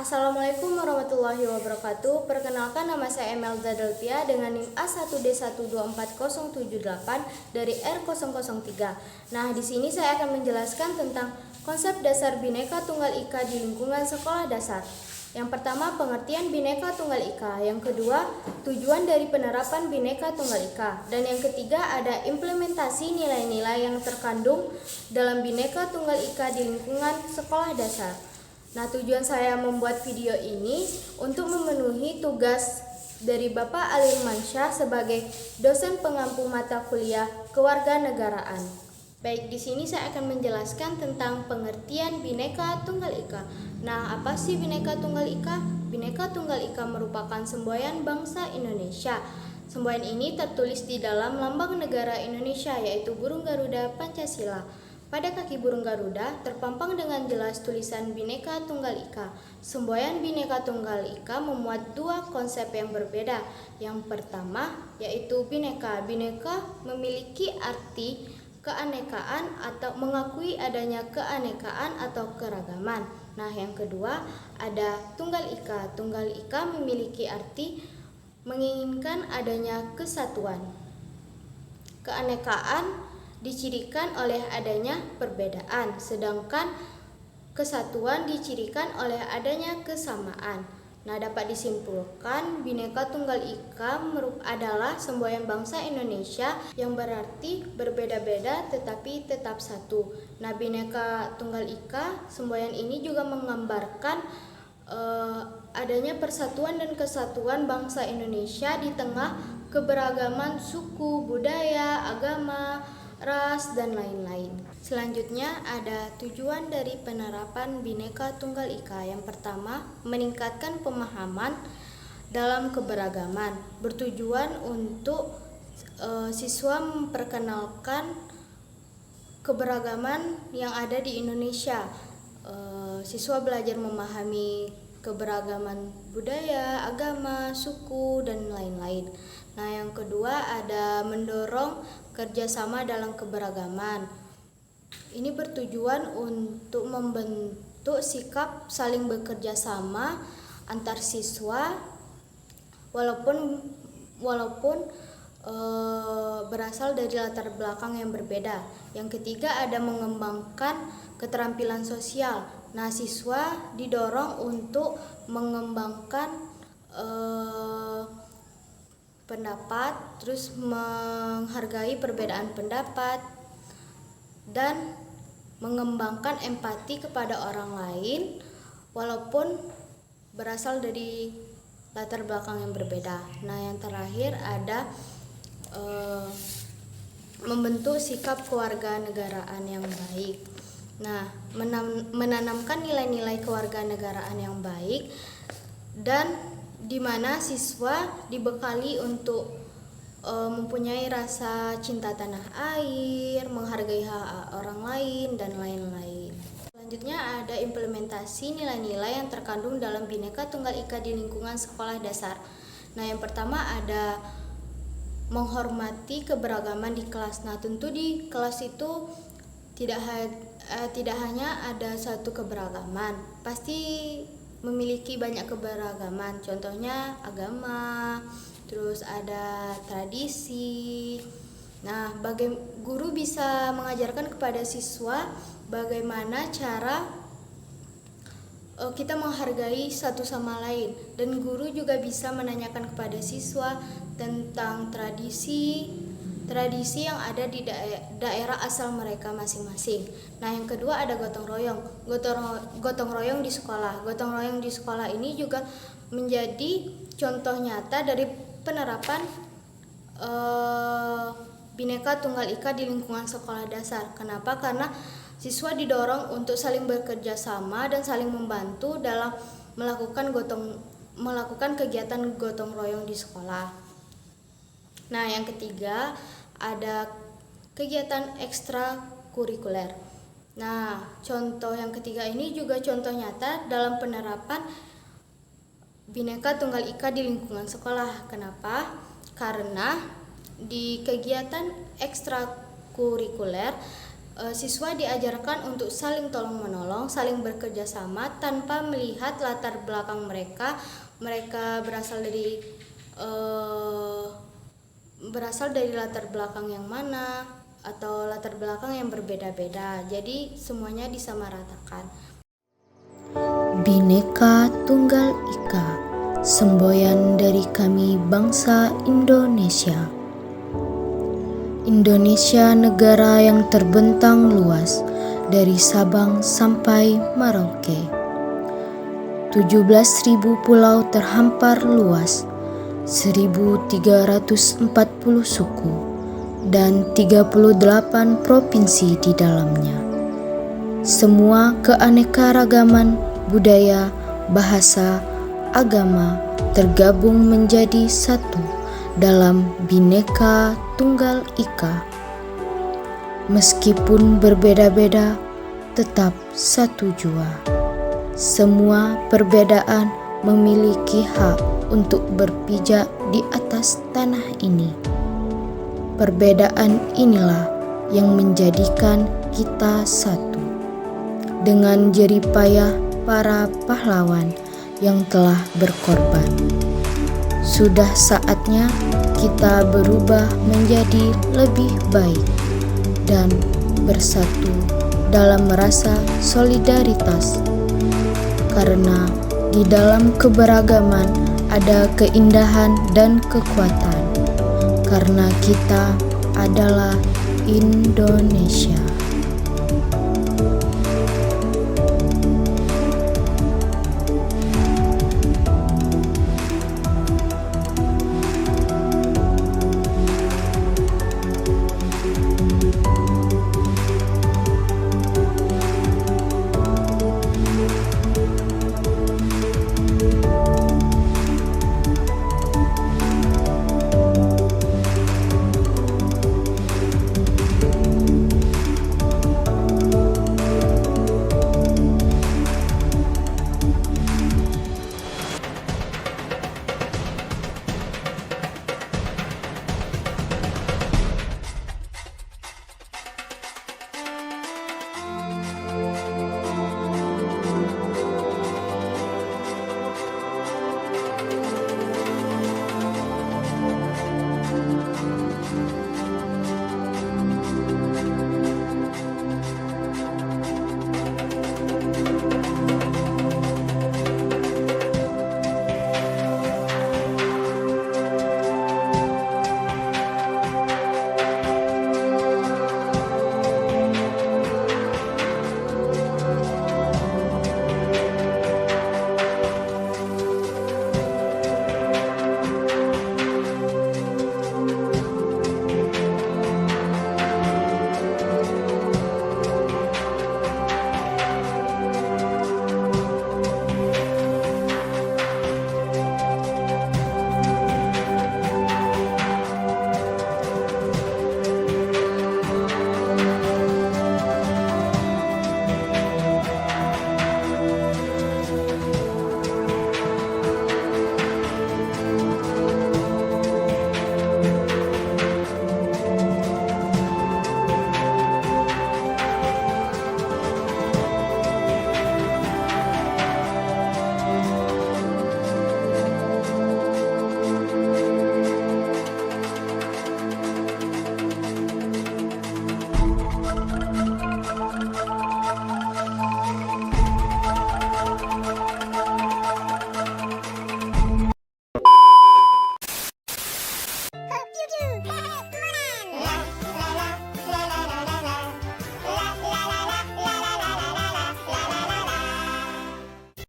Assalamualaikum warahmatullahi wabarakatuh. Perkenalkan, nama saya Emelza Delpia dengan NIM A1D12408 dari R003. Nah, di sini saya akan menjelaskan tentang konsep dasar Bhinneka Tunggal Ika di lingkungan sekolah dasar. Yang pertama, pengertian Bhinneka Tunggal Ika. Yang kedua, tujuan dari penerapan Bhinneka Tunggal Ika. Dan yang ketiga, ada implementasi nilai-nilai yang terkandung dalam Bhinneka Tunggal Ika di lingkungan sekolah dasar. Nah, tujuan saya membuat video ini untuk memenuhi tugas dari Bapak Alirmansyah sebagai dosen pengampu mata kuliah Kewarganegaraan. Baik, di sini saya akan menjelaskan tentang pengertian Bhinneka Tunggal Ika. Nah, apa sih Bhinneka Tunggal Ika? Bhinneka Tunggal Ika merupakan semboyan bangsa Indonesia. Semboyan ini tertulis di dalam lambang negara Indonesia, yaitu burung Garuda Pancasila. Pada kaki burung Garuda terpampang dengan jelas tulisan Bhinneka Tunggal Ika. Semboyan Bhinneka Tunggal Ika memuat dua konsep yang berbeda. Yang pertama yaitu Bhinneka. Bhinneka memiliki arti keanekaan atau mengakui adanya keanekaan atau keragaman. Nah, yang kedua ada Tunggal Ika. Tunggal Ika memiliki arti menginginkan adanya kesatuan. Keanekaan dicirikan oleh adanya perbedaan, sedangkan kesatuan dicirikan oleh adanya kesamaan. Nah, dapat disimpulkan Bhinneka Tunggal Ika adalah semboyan bangsa Indonesia yang berarti berbeda-beda tetapi tetap satu. Nah, Bhinneka Tunggal Ika, semboyan ini juga menggambarkan adanya persatuan dan kesatuan bangsa Indonesia di tengah keberagaman suku, budaya, agama, ras, dan lain-lain. Selanjutnya ada tujuan dari penerapan Bhinneka Tunggal Ika. Yang pertama, meningkatkan pemahaman dalam keberagaman, bertujuan untuk siswa memperkenalkan keberagaman yang ada di Indonesia. Siswa belajar memahami keberagaman budaya, agama, suku, dan lain-lain. Nah, yang kedua ada mendorong kerjasama dalam keberagaman. Ini bertujuan untuk membentuk sikap saling bekerja sama antar siswa walaupun berasal dari latar belakang yang berbeda. Yang ketiga ada mengembangkan keterampilan sosial. Nah, siswa didorong untuk mengembangkan pendapat, terus menghargai perbedaan pendapat, dan mengembangkan empati kepada orang lain walaupun berasal dari latar belakang yang berbeda. Nah, yang terakhir ada membentuk sikap kewarganegaraan yang baik. Nah, menanamkan nilai-nilai kewarganegaraan yang baik dan di mana siswa dibekali untuk mempunyai rasa cinta tanah air, menghargai hak orang lain, dan lain-lain. Selanjutnya ada implementasi nilai-nilai yang terkandung dalam Bhinneka Tunggal Ika di lingkungan sekolah dasar. Nah, yang pertama ada menghormati keberagaman di kelas. Nah, tentu di kelas itu tidak hanya ada satu keberagaman, pasti memiliki banyak keberagaman, contohnya agama, terus ada tradisi. Nah, guru bisa mengajarkan kepada siswa bagaimana cara kita menghargai satu sama lain, dan guru juga bisa menanyakan kepada siswa tentang tradisi yang ada di daerah asal mereka masing-masing. Nah, yang kedua ada gotong royong. Gotong royong di sekolah. Gotong royong di sekolah ini juga menjadi contoh nyata dari penerapan Bhinneka Tunggal Ika di lingkungan sekolah dasar. Kenapa? Karena siswa didorong untuk saling bekerja sama dan saling membantu dalam melakukan kegiatan gotong royong di sekolah. Nah, yang ketiga ada kegiatan ekstrakurikuler. Nah, contoh yang ketiga ini juga contoh nyata dalam penerapan Bhinneka Tunggal Ika di lingkungan sekolah. Kenapa? Karena di kegiatan ekstrakurikuler Siswa diajarkan untuk saling tolong-menolong, saling bekerja sama tanpa melihat latar belakang mereka. Mereka berasal dari latar belakang yang mana atau latar belakang yang berbeda-beda. Jadi semuanya disamaratakan. Bhinneka Tunggal Ika, semboyan dari kami bangsa Indonesia. Indonesia negara yang terbentang luas dari Sabang sampai Merauke. 17.000 pulau terhampar luas, 1.340 suku, dan 38 provinsi di dalamnya. Semua keanekaragaman budaya, bahasa, agama tergabung menjadi satu dalam Bhinneka Tunggal Ika. Meskipun berbeda-beda, tetap satu jua. Semua perbedaan memiliki hak untuk berpijak di atas tanah ini. Perbedaan inilah yang menjadikan kita satu. Dengan jerih payah para pahlawan yang telah berkorban, sudah saatnya kita berubah menjadi lebih baik dan bersatu dalam rasa solidaritas. Karena di dalam keberagaman ada keindahan dan kekuatan. Karena kita adalah Indonesia.